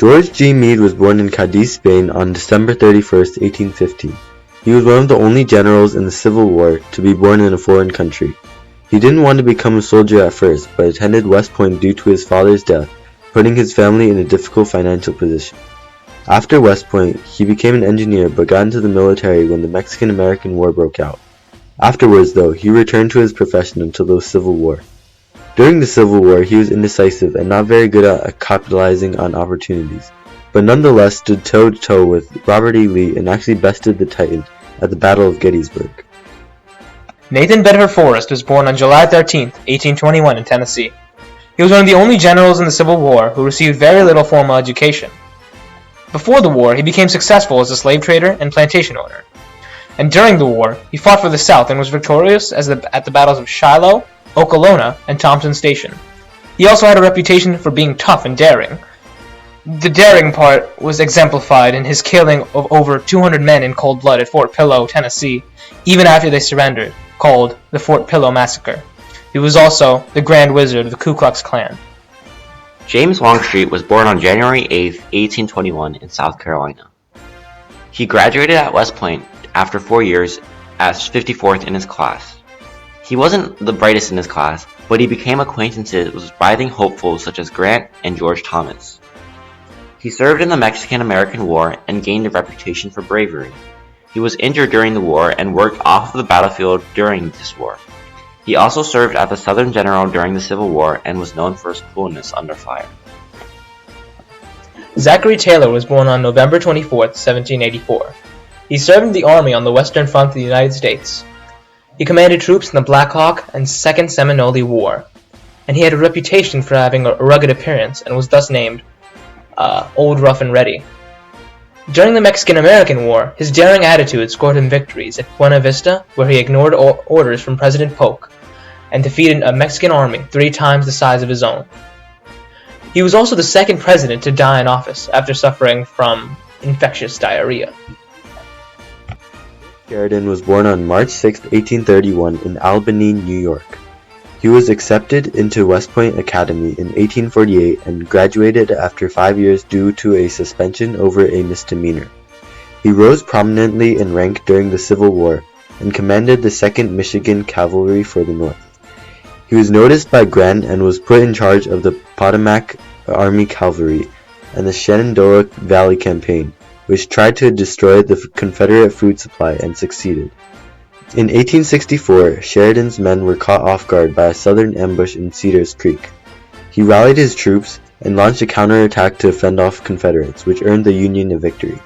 George G. Meade was born in Cadiz, Spain on December 31, 1850. He was one of the only generals in the Civil War to be born in a foreign country. He didn't want to become a soldier at first, but attended West Point due to his father's death, putting his family in a difficult financial position. After West Point, he became an engineer but got into the military when the Mexican-American War broke out. Afterwards, though, he returned to his profession until the Civil War. During the Civil War, he was indecisive and not very good at capitalizing on opportunities, but nonetheless stood toe-to-toe with Robert E. Lee and actually bested the Titan at the Battle of Gettysburg. Nathan Bedford Forrest was born on July 13, 1821 in Tennessee. He was one of the only generals in the Civil War who received very little formal education. Before the war, he became successful as a slave trader and plantation owner. And during the war, he fought for the South and was victorious at the battles of Shiloh, Okolona, and Thompson Station. He also had a reputation for being tough and daring. The daring part was exemplified in his killing of over 200 men in cold blood at Fort Pillow, Tennessee, even after they surrendered, called the Fort Pillow Massacre. He was also the Grand Wizard of the Ku Klux Klan. James Longstreet was born on January 8, 1821 in South Carolina. He graduated at West Point after 4 years as 54th in his class. He wasn't the brightest in his class, but he became acquaintances with rising hopefuls such as Grant and George Thomas. He served in the Mexican-American War and gained a reputation for bravery. He was injured during the war and worked off the battlefield during this war. He also served as a Southern general during the Civil War and was known for his coolness under fire. Zachary Taylor was born on November 24, 1784. He served in the Army on the Western Front of the United States. He commanded troops in the Black Hawk and Second Seminole War, and he had a reputation for having a rugged appearance and was thus named Old Rough and Ready. During the Mexican-American War, his daring attitude scored him victories at Buena Vista, where he ignored orders from President Polk and defeated a Mexican army 3 times the size of his own. He was also the second president to die in office after suffering from infectious diarrhea. Sheridan was born on March 6, 1831 in Albany, New York. He was accepted into West Point Academy in 1848 and graduated after 5 years due to a suspension over a misdemeanor. He rose prominently in rank during the Civil War and commanded the 2nd Michigan Cavalry for the North. He was noticed by Grant and was put in charge of the Potomac Army Cavalry and the Shenandoah Valley Campaign, which tried to destroy the Confederate food supply and succeeded. In 1864, Sheridan's men were caught off guard by a Southern ambush in Cedars Creek. He rallied his troops and launched a counterattack to fend off Confederates, which earned the Union a victory.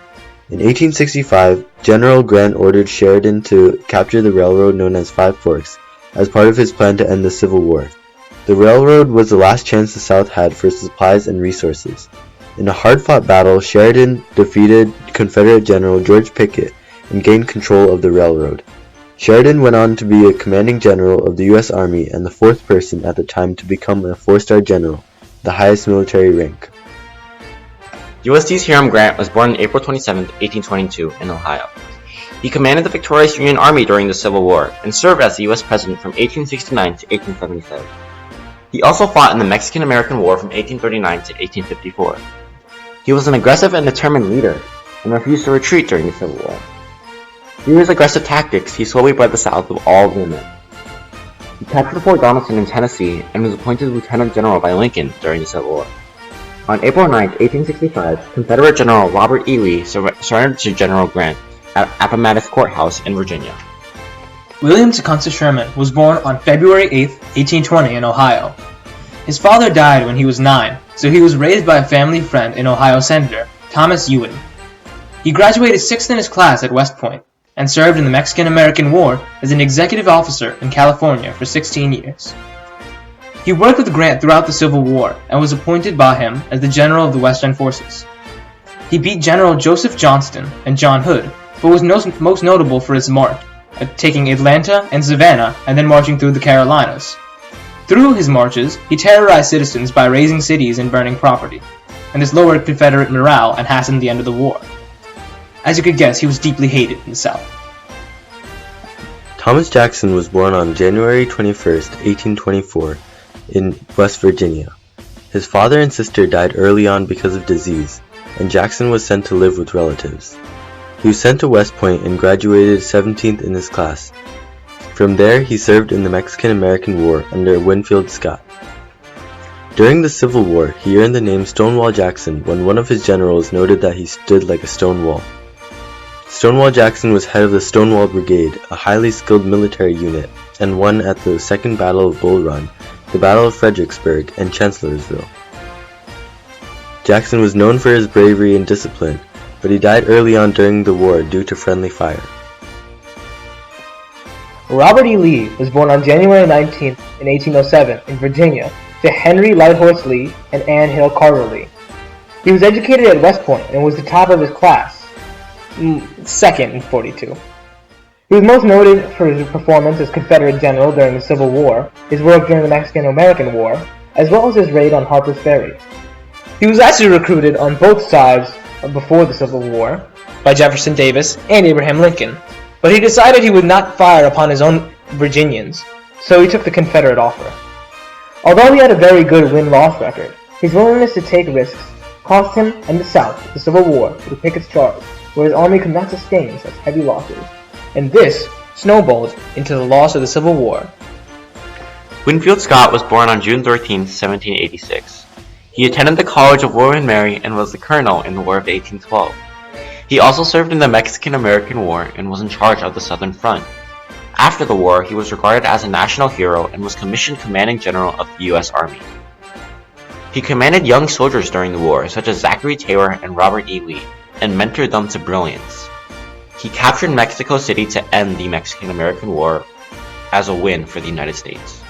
In 1865, General Grant ordered Sheridan to capture the railroad known as Five Forks as part of his plan to end the Civil War. The railroad was the last chance the South had for supplies and resources. In a hard-fought battle, Sheridan defeated Confederate General George Pickett and gained control of the railroad. Sheridan went on to be a commanding general of the U.S. Army and the 4th person at the time to become a 4-star general, the highest military rank. USD's Hiram Grant was born on April 27, 1822 in Ohio. He commanded the victorious Union Army during the Civil War and served as the U.S. President from 1869 to 1877. He also fought in the Mexican-American War from 1839 to 1854. He was an aggressive and determined leader and refused to retreat during the Civil War. Through his aggressive tactics, he slowly bred the South of all women. He captured Fort Donelson in Tennessee and was appointed Lieutenant General by Lincoln during the Civil War. On April 9, 1865, Confederate General Robert E. Lee surrendered to General Grant at Appomattox Courthouse in Virginia. William Tecumseh Sherman was born on February 8, 1820 in Ohio. His father died when he was 9, so he was raised by a family friend and Ohio Senator, Thomas Ewing. He graduated 6th in his class at West Point and served in the Mexican-American War as an executive officer in California for 16 years. He worked with Grant throughout the Civil War and was appointed by him as the general of the Western Forces. He beat General Joseph Johnston and John Hood, but was most notable for his march, taking Atlanta and Savannah and then marching through the Carolinas. Through his marches, he terrorized citizens by razing cities and burning property, and this lowered Confederate morale and hastened the end of the war. As you could guess, he was deeply hated in the South. Thomas Jackson was born on January 21, 1824, in West Virginia. His father and sister died early on because of disease, and Jackson was sent to live with relatives. He was sent to West Point and graduated 17th in his class. From there, he served in the Mexican-American War under Winfield Scott. During the Civil War, he earned the name Stonewall Jackson when one of his generals noted that he stood like a stone wall. Stonewall Jackson was head of the Stonewall Brigade, a highly skilled military unit, and won at the Second Battle of Bull Run, the Battle of Fredericksburg, and Chancellorsville. Jackson was known for his bravery and discipline, but he died early on during the war due to friendly fire. Robert E. Lee was born on January 19, 1807 in Virginia to Henry Lighthorse Lee and Anne Hill Carter Lee. He was educated at West Point and was the top of his class, second in 42. He was most noted for his performance as Confederate general during the Civil War, his work during the Mexican-American War, as well as his raid on Harper's Ferry. He was actually recruited on both sides before the Civil War by Jefferson Davis and Abraham Lincoln, but he decided he would not fire upon his own Virginians, so he took the Confederate offer. Although he had a very good win-loss record, his willingness to take risks cost him and the South the Civil War through Pickett's Charge, where his army could not sustain such heavy losses, and this snowballed into the loss of the Civil War. Winfield Scott was born on June 13, 1786. He attended the College of William and Mary and was the colonel in the War of 1812. He also served in the Mexican-American War and was in charge of the Southern Front. After the war, he was regarded as a national hero and was commissioned commanding general of the U.S. Army. He commanded young soldiers during the war, such as Zachary Taylor and Robert E. Lee, and mentored them to brilliance. He captured Mexico City to end the Mexican-American War as a win for the United States.